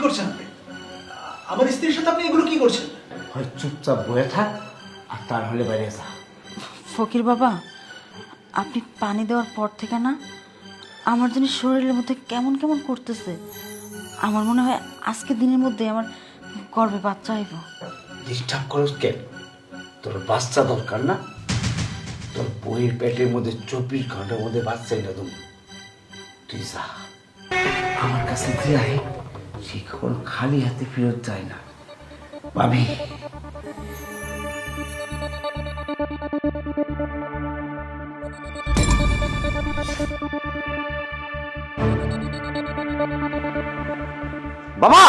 করছেন আপনি? আমার স্ত্রীর সাথে আপনি এগুলো কি করছেন? হয় চুপচাপ বয়ে থাক, আর তার হলে বাইরে যা। ফকির বাবা, আপনি পানি দেওয়ার পর থেকে না আমার জন্য শরীরের মধ্যে কেমন কেমন করতেছে। আমার মনে হয় আজকে দিনের মধ্যে আমার গর্ভে বাচ্চা আইব। ডিস্টার্ব করস কেন? তোর বাচ্চা দরকার না? তোর বইয়ের পেটের মধ্যে 24 ঘন্টার মধ্যে বাচ্চা না তুমি। তুই যা, আমার কাছে যে আয় সে কখন খালি হাতে ফেরত যায় না। ভাবি, বাবা,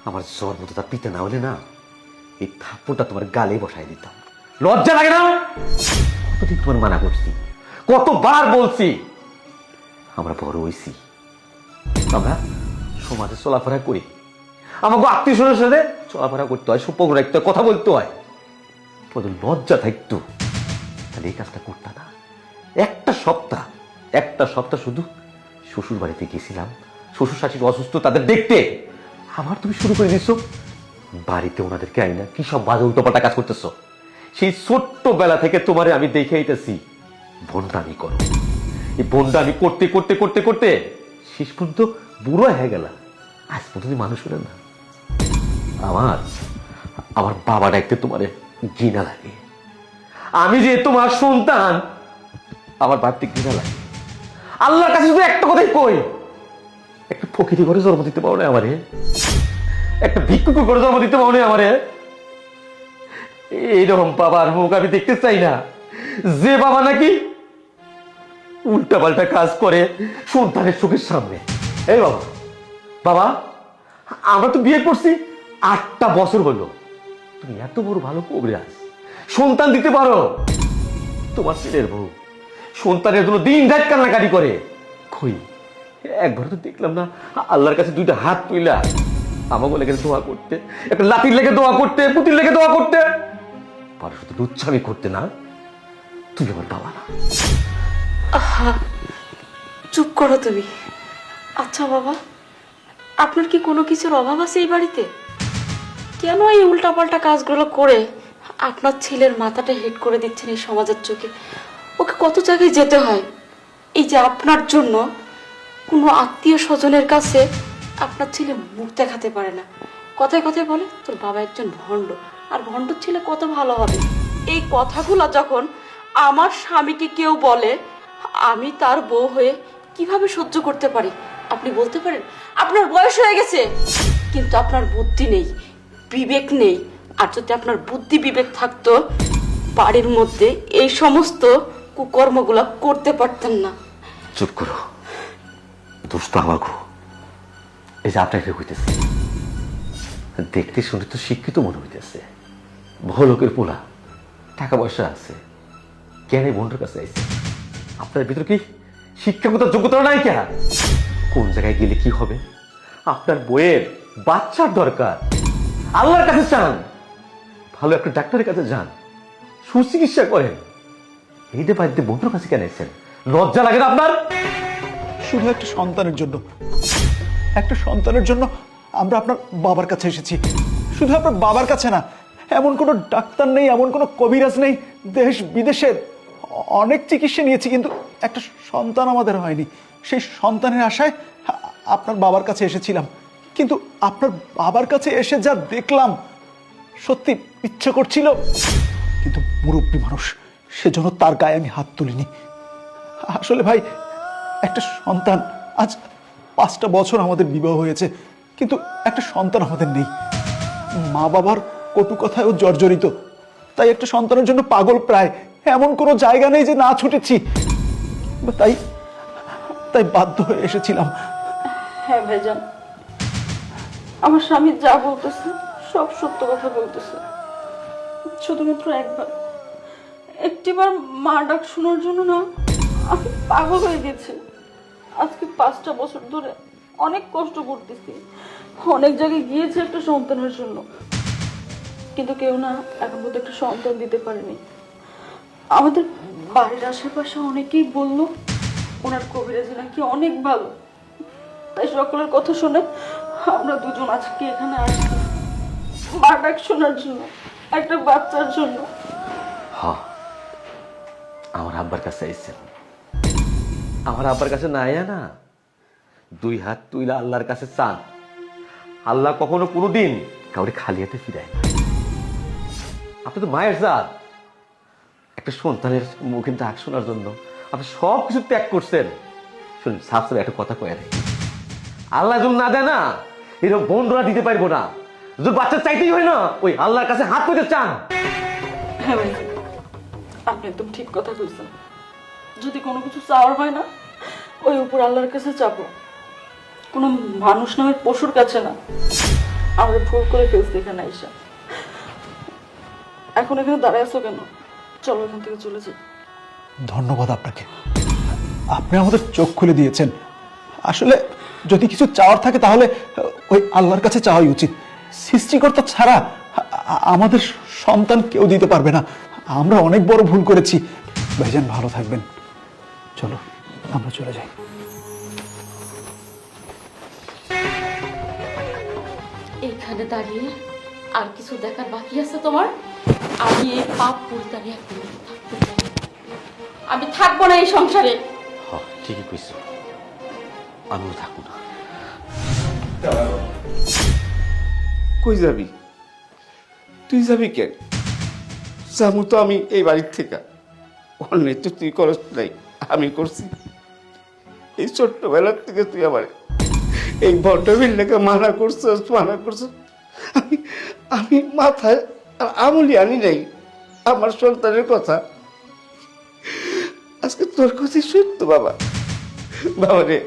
আমার জন্ম তো তার পিতা না হলে না এই থাপ্পড়টা তোমার গালে বসাই দিতাম। লজ্জা লাগে না? কতদিন তোমার মানা করছি, কতবার বলছি। আমরা বড় হইছি, আমরা সমাজে চলাফেরা করি, আমাকে আত্মীয় স্বজনের সাথে চলাফেরা করতে হয়, সম্পর্ক রাখতে হয়, কথা বলতে হয়। কত লজ্জা থাকতো তাহলে এই কাজটা করতাম না। একটা সপ্তাহ শুধু শ্বশুর বাড়িতে গেছিলাম, শ্বশুর শাশুড়ি অসুস্থ, তাদের দেখতে। আবার তুমি শুরু করে দিচ্ছ বাড়িতে ওনাদেরকে আইনা কি সব বাজে উল্টোপাল্টা কাজ করতেছ। সেই ছোট্টবেলা থেকে তোমারে আমি দেখে আইতেছি বন্ডামি করো। এই বন্ডামি করতে করতে করতে করতে শেষ পর্যন্ত বুড়ো হয়ে গেল। আজ পর্যন্ত মানুষ হলে না। আমার বাবা ডাকতে তোমারে ঘৃণা লাগে। আমি যে তোমার সন্তান, আমার বাড়িতে ঘৃণা লাগে। আল্লাহর কাছে শুধু একটা কথাই কই, একটা ফকিরি ঘরে জন্ম দিতে পারো না আমারে, একটা ভিক্ষুক করে জন্ম দিতে পারো না আমারে। এইরকম বাবার মুখ আমি দেখতে চাই না, যে বাবা নাকি উল্টা পাল্টা কাজ করে সন্তানের চোখের সামনে। এই বাবা, বাবা, আমরা তো বিয়ে করছি 8টা বছর হলো, তুমি এত বড় ভালো কবিরাজ, সন্তান দিতে পারো। তোমার ছেলের বউ সন্তানের জন্য দিন রাত কান্নাকাটি করে, কই একবার তো দেখলাম না আল্লাহর কাছে 2টা হাত তুইলা আমাকে লেগে দোয়া করতে, একটা লাঠির লেগে দোয়া করতে, পুতির লেগে দোয়া করতে পারো, শুধু লুচ্ছামি করতে না। তুই আমার বাবা না। আহা, চুপ করো তুমি। আচ্ছা বাবা, আপনার কি কোনো কিছুর অভাব আছে এই বাড়িতে? কেন এই উল্টাপাল্টা কাজগুলো করে আপনার ছেলের মাথাটা হেট করে দিচ্ছেন এই সমাজের চোখে? ওকে কত জায়গায় যেতে হয় এই যে আপনার জন্য। কোনো আত্মীয় স্বজনের কাছে আপনার ছেলে মুখ দেখাতে পারে না। কথায় কথায় বলে তোর বাবা একজন ভণ্ড, আর ভণ্ড ছেলে কত ভালো হবে। এই কথাগুলো যখন আমার স্বামীকে কেউ বলে, আমি তার বউ হয়ে কিভাবে সহ্য করতে পারি? আপনি বলতে পারেন আপনার বয়স হয়ে গেছে, কিন্তু আপনার বুদ্ধি নেই, বিবেক নেই। আর যদি আপনার বুদ্ধি বিবেক থাকতো, বাড়ির মধ্যে এই সমস্ত কুকর্মগুলো করতে পারতেন না। চুপ করো, দোষ তো আমাকে। এই যে আপনাকে হইতেছে, দেখতে শুনে তো শিক্ষিত মনে হইতেছে, ভলোকের পোলা, টাকা পয়সা আছে, কেন বোনটার কাছে আইছে? আপনার ভিতরে কি শিক্ষাগত যোগ্যতা নাই? কেন কোন জায়গায় গেলে কি হবে? আপনার বইয়ের বাচ্চার দরকার, আল্লাহর কাছে চান, ভালো একটা ডাক্তারের কাছে যান, সুচিকিৎসা করেন। এইটা বাড়িতে বোনটার কাছে কেন আইছেন? লজ্জা লাগে না আপনার? শুধু একটা সন্তানের জন্য আমরা আপনার বাবার কাছে এসেছি। শুধু আপনার বাবার কাছে না, এমন কোনো ডাক্তার নেই, এমন কোনো কবিরাজ নেই, দেশ বিদেশের অনেক চিকিৎসা নিয়েছি, কিন্তু একটা সন্তান আমাদের হয়নি। সেই সন্তানের আশায় আপনার বাবার কাছে এসেছিলাম, কিন্তু আপনার বাবার কাছে এসে যা দেখলাম, সত্যি ইচ্ছে করছিল, কিন্তু মুরব্বী মানুষ, সেজন্য তার গায়ে আমি হাত তুলিনি। আসলে ভাই, একটা সন্তান, আজ 5টা বছর আমাদের বিবাহ হয়েছে, কিন্তু একটা সন্তান আমাদের নেই। মা বাবার কটু কথায়ও জর্জরিত, তাই একটা সন্তানের জন্য পাগল প্রায়। এমন কোনো জায়গা নেই যে না ছুটেছি, তাই তাই বাধ্য হয়ে এসেছিলাম। হ্যাঁ ভাইজান, আমার স্বামী যা বলতেছে সব সত্য কথা বলতেছে। শুধুমাত্র একটিবার মা ডাক শোনার জন্য না আমি পাগল হয়ে গেছি। আজকে 5টা বছর ধরে অনেক কষ্ট করতেছি, অনেক জায়গায় গিয়েছি একটা সন্তানের জন্য, কিন্তু কেউ না এখন পর্যন্ত একটা সন্তান দিতে পারেনি। আমাদের বাড়ির আশেপাশে অনেকেই বলল ওনার কবিরাজি নাকি অনেক ভালো। তাই সকলের কথা শুনে আমরা দুজন আজকে এখানে আসছি মা ডাক শোনার জন্য, একটা বাচ্চার জন্য। হ্যাঁ, আমার আব্বার কাছে আইছেন। আমার আব্বার কাছে না আয়া না, দুই হাত তুইলা আল্লাহর কাছে চান। আল্লাহ কখনো কোনোদিন কাউরে খালি হাতে ফিরায় না। আপনি তো মায়ের জাত, একটা সন্তানের মুখে ডাক শোনার জন্য আপনি সব কিছু ত্যাগ করছেন। শুনুন, সাফ সাফ একটা কথা কয়ে দেয়, আল্লাহ যদি না দেয় না, এরকম বন্ধুরা দিতে পারবো না। যদি বাচ্চা চাইতেই হয় না, ওই আল্লাহর কাছে হাত পেতে চান। হ্যাঁ ভাই, আপনি একদম ঠিক কথা বলছেন। যদি কোনো কিছু চাওয়ার হয় না, ওই উপর আল্লাহর কাছে চাবো, কোনো মানুষ নামের পশুর কাছে না। আমরা ভুল করে ফেলছি এখানে আইসা। এখন এখানে দাঁড়ায় আছো কেন? চলো এখান থেকে চলে যাই। ধন্যবাদ আপনাকে, আপনি আমাদের চোখ খুলে দিয়েছেন। আসলে যদি কিছু চাওয়ার থাকে তাহলে ওই আল্লাহর কাছে চাওয়াই উচিত। সৃষ্টিকর্তা ছাড়া আমাদের সন্তান কেউ দিতে পারবে না। আমরা অনেক বড় ভুল করেছি। ভাইজান ভালো থাকবেন, চলো আমরা চলে যাই। এখানে দাঁড়িয়ে আর কিছু দেখার বাকি আছে তোমার? আমি এই পাপ পরিতারে একদম থাকতে চাই না। আমি থাকবো না এই সংসারে। হ্যাঁ, ঠিকই কইছো, আমিও থাকবো না। কই যাবি? তুই যাবি কেন? যাবো তো আমি এই বাড়ির থেকে। অন্যায় তো তুই করস নাই, আমি করছি। এই ছোট্টবেলার থেকে তুই আমার এই বড্ডবিল লেখা মানা করছস। আমি আমি মাথায় আমলি আনি নাই আমার সন্তানের কথা। আজকে তোর কথাই সত্য বাবা। বাবা রে,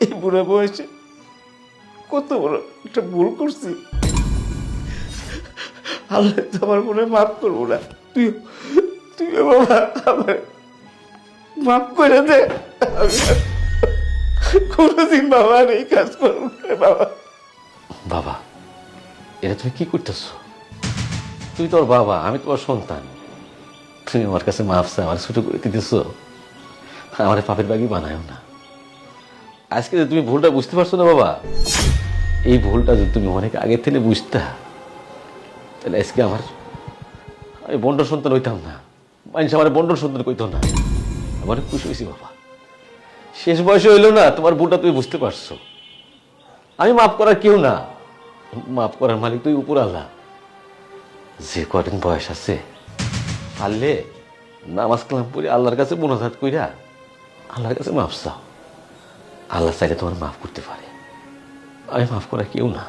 এই বুড়ো বয়সে কত বড় একটা ভুল করছি। আল্লাহ তো আমার মনে মাফ করবো না। তুইও বাবা আমার মাফ করে দে। আমি আর কোনোদিন বাবা আর এই কাজ করবো না বাবা। বাবা, এটা তুমি কি করতেছ? তুই তোর বাবা, আমি তোমার সন্তান। তুমি আমার কাছে মাফ চাই, আমার ছোট করে দিতেছ। আমার পাপের বাগি বানায়ও না। আজকে যে তুমি ভুলটা বুঝতে পারছো না বাবা, এই ভুলটা যদি তুমি অনেক আগে থেকে বুঝতা, তাহলে আজকে আমি বন্ডর সন্তান হইতাম না। মানুষ আমার বন্ডর সন্তান কইতো না। আমার খুশি হয়েছি বাবা, শেষ বয়সে হইলো না, তোমার ভুলটা তুমি বুঝতে পারছো। আমি মাফ করার কেউ না, মাফ করার মালিক তুই উপর আল্লাহ। যে কদিন বয়স আছে, পারলে নামাজ কালাম পড়ে আল্লাহর কাছে মোনাজাত কইরা আল্লাহর কাছে মাফ চাও। আল্লাহ চাইলে তোমার মাফ করতে পারে। আমি মাফ করা কেউ না।